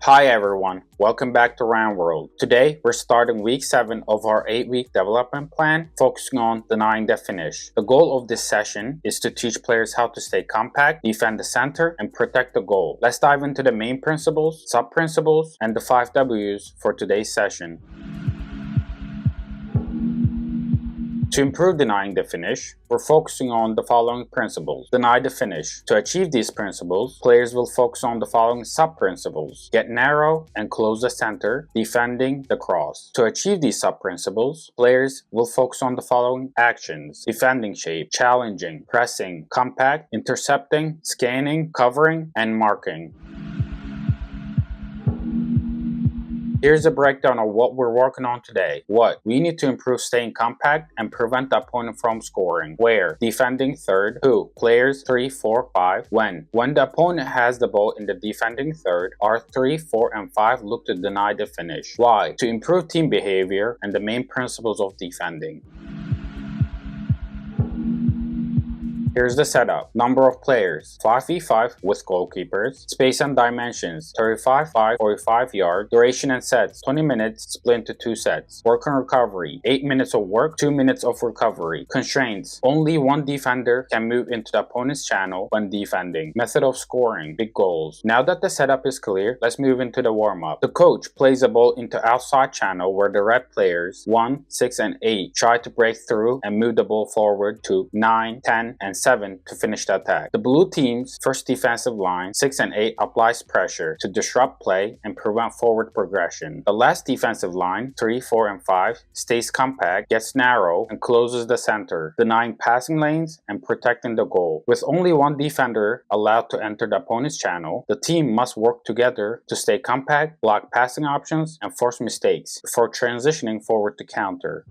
Hi everyone, welcome back to Round World. Today we're starting week 7 of our 8-week development plan, focusing on denying the finish. The goal of this session is to teach players how to stay compact, defend the center, and protect the goal. Let's dive into the main principles, sub-principles, and the 5 W's for today's session. To improve denying the finish, we're focusing on the following principles. Deny the finish. To achieve these principles, players will focus on the following sub-principles. Get narrow and close the center, defending the cross. To achieve these sub-principles, players will focus on the following actions. Defending shape, challenging, pressing, compact, intercepting, scanning, covering, and marking. Here's a breakdown of what we're working on today. What? We need to improve staying compact and prevent the opponent from scoring. Where? Defending third. Who? Players 3, 4, 5. When? When the opponent has the ball in the defending third, our 3, 4, and 5 look to deny the finish. Why? To improve team behavior and the main principles of defending. Here's the setup. Number of players, 5v5 with goalkeepers. Space and dimensions, 35, 5, 45 yards. Duration and sets, 20 minutes split into 2 sets. Work and recovery, 8 minutes of work, 2 minutes of recovery. Constraints, only one defender can move into the opponent's channel when defending. Method of scoring, big goals. Now that the setup is clear, let's move into the warm-up. The coach plays a ball into outside channel where the red players 1, 6, and 8 try to break through and move the ball forward to 9, 10, and 7 to finish the attack. The blue team's first defensive line, 6 and 8, applies pressure to disrupt play and prevent forward progression. The last defensive line, 3, 4, and 5, stays compact, gets narrow, and closes the center, denying passing lanes and protecting the goal. With only one defender allowed to enter the opponent's channel, the team must work together to stay compact, block passing options, and force mistakes before transitioning forward to counter.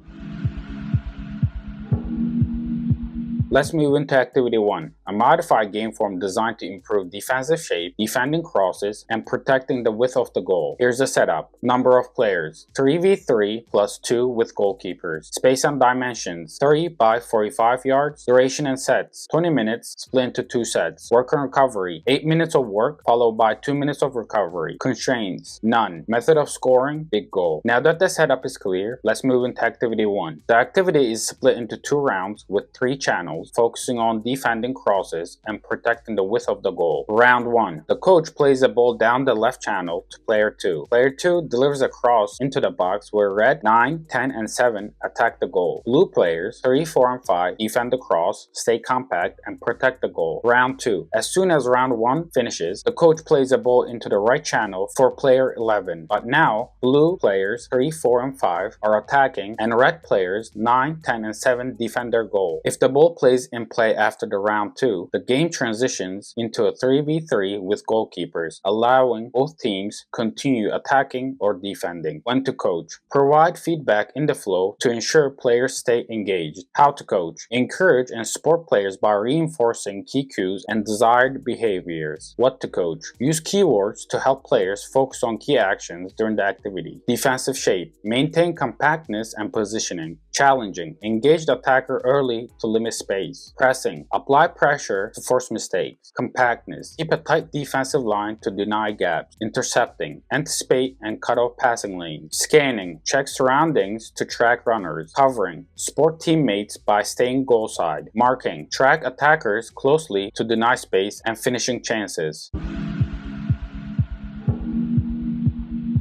Let's move into Activity 1, a modified game form designed to improve defensive shape, defending crosses, and protecting the width of the goal. Here's the setup. Number of players, 3v3 plus 2 with goalkeepers. Space and dimensions, 30 by 45 yards. Duration and sets, 20 minutes split into 2 sets. Work and recovery, 8 minutes of work followed by 2 minutes of recovery. Constraints, none. Method of scoring, big goal. Now that the setup is clear, let's move into Activity 1. The activity is split into 2 rounds with 3 channels, focusing on defending crosses and protecting the width of the goal. Round 1. The coach plays a ball down the left channel to player 2. Player 2 delivers a cross into the box where red, 9, 10, and 7 attack the goal. Blue players 3, 4, and 5 defend the cross, stay compact, and protect the goal. Round 2. As soon as round 1 finishes, the coach plays a ball into the right channel for player 11. But now, blue players 3, 4, and 5 are attacking, and red players 9, 10, and 7 defend their goal. If the ball plays in play after the round 2, the game transitions into a 3v3 with goalkeepers, allowing both teams continue attacking or defending. When to coach. Provide feedback in the flow to ensure players stay engaged. How to coach. Encourage and support players by reinforcing key cues and desired behaviors. What to coach. Use keywords to help players focus on key actions during the activity. Defensive shape. Maintain compactness and positioning. Challenging. Engage the attacker early to limit space. Pressing. Apply pressure to force mistakes. Compactness. Keep a tight defensive line to deny gaps. Intercepting. Anticipate and cut off passing lanes. Scanning. Check surroundings to track runners. Covering. Support teammates by staying goal side. Marking. Track attackers closely to deny space and finishing chances.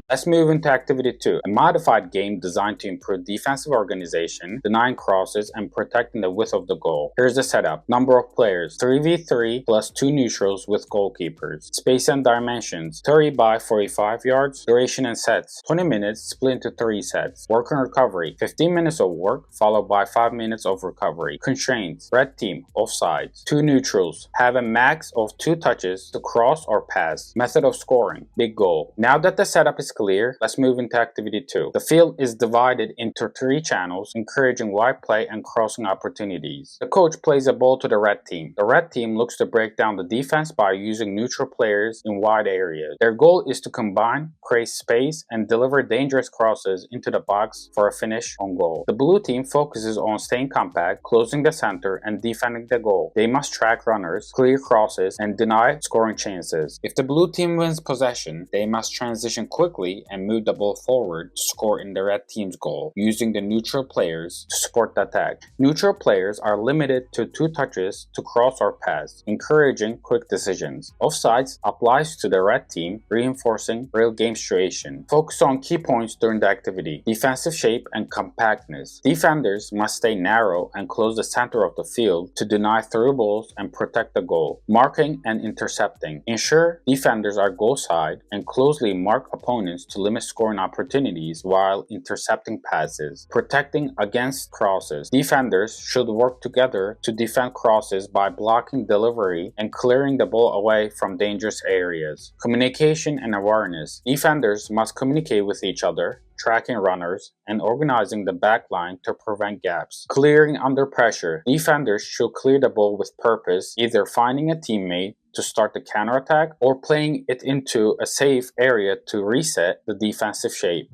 Let's move into Activity 2, a modified game designed to improve defensive organization, denying crosses, and protecting the width of the goal. Here's the setup. Number of players, 3v3 plus 2 neutrals with goalkeepers. Space and dimensions, 30 by 45 yards. Duration and sets, 20 minutes split into 3 sets. Work and recovery, 15 minutes of work followed by 5 minutes of recovery. Constraints, red team, offsides. 2 neutrals, have a max of 2 touches to cross or pass. Method of scoring, big goal. Now that the setup is clear, clear, let's move into activity 2. The field is divided into 3 channels, encouraging wide play and crossing opportunities. The coach plays a ball to the red team. The red team looks to break down the defense by using neutral players in wide areas. Their goal is to combine, create space, and deliver dangerous crosses into the box for a finish on goal. The blue team focuses on staying compact, closing the center, and defending the goal. They must track runners, clear crosses, and deny scoring chances. If the blue team wins possession, they must transition quickly and move the ball forward to score in the red team's goal, using the neutral players to support the attack. Neutral players are limited to 2 touches to cross or pass, encouraging quick decisions. Offsides applies to the red team, reinforcing real game situation. Focus on key points during the activity: defensive shape and compactness. Defenders must stay narrow and close the center of the field to deny through balls and protect the goal. Marking and intercepting. Ensure defenders are goal side and closely mark opponents to limit scoring opportunities while intercepting passes. Protecting against crosses. Defenders should work together to defend crosses by blocking delivery and clearing the ball away from dangerous areas. Communication and awareness. Defenders must communicate with each other, tracking runners, and organizing the back line to prevent gaps. Clearing under pressure. Defenders should clear the ball with purpose, either finding a teammate to start the counterattack or playing it into a safe area to reset the defensive shape.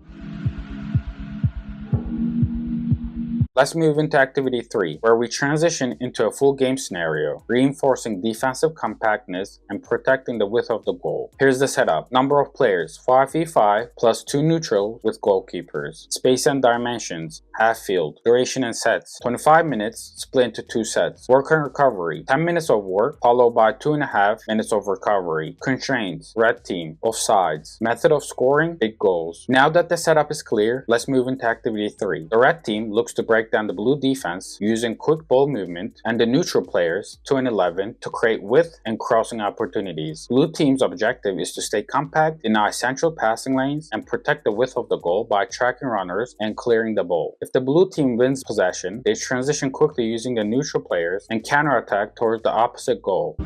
Let's move into activity 3, where we transition into a full game scenario, reinforcing defensive compactness and protecting the width of the goal. Here's the setup. Number of players, 5v5 plus 2 neutral with goalkeepers. Space and dimensions, half field. Duration and sets, 25 minutes, split into 2 sets. Work and recovery, 10 minutes of work, followed by 2.5 minutes of recovery. Constraints, red team, offsides. Method of scoring, big goals. Now that the setup is clear, let's move into activity 3. The red team looks to break down the blue defense using quick ball movement, and the neutral players 2 and 11 to create width and crossing opportunities. Blue team's objective is to stay compact, deny central passing lanes, and protect the width of the goal by tracking runners and clearing the ball. If the blue team wins possession, they transition quickly using the neutral players and counterattack towards the opposite goal.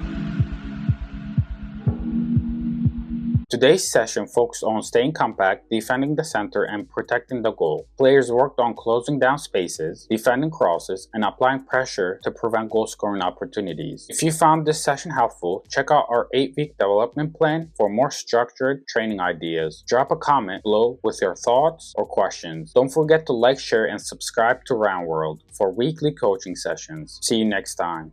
Today's session focused on staying compact, defending the center, and protecting the goal. Players worked on closing down spaces, defending crosses, and applying pressure to prevent goal scoring opportunities. If you found this session helpful, check out our 8-week development plan for more structured training ideas. Drop a comment below with your thoughts or questions. Don't forget to like, share, and subscribe to Round World for weekly coaching sessions. See you next time.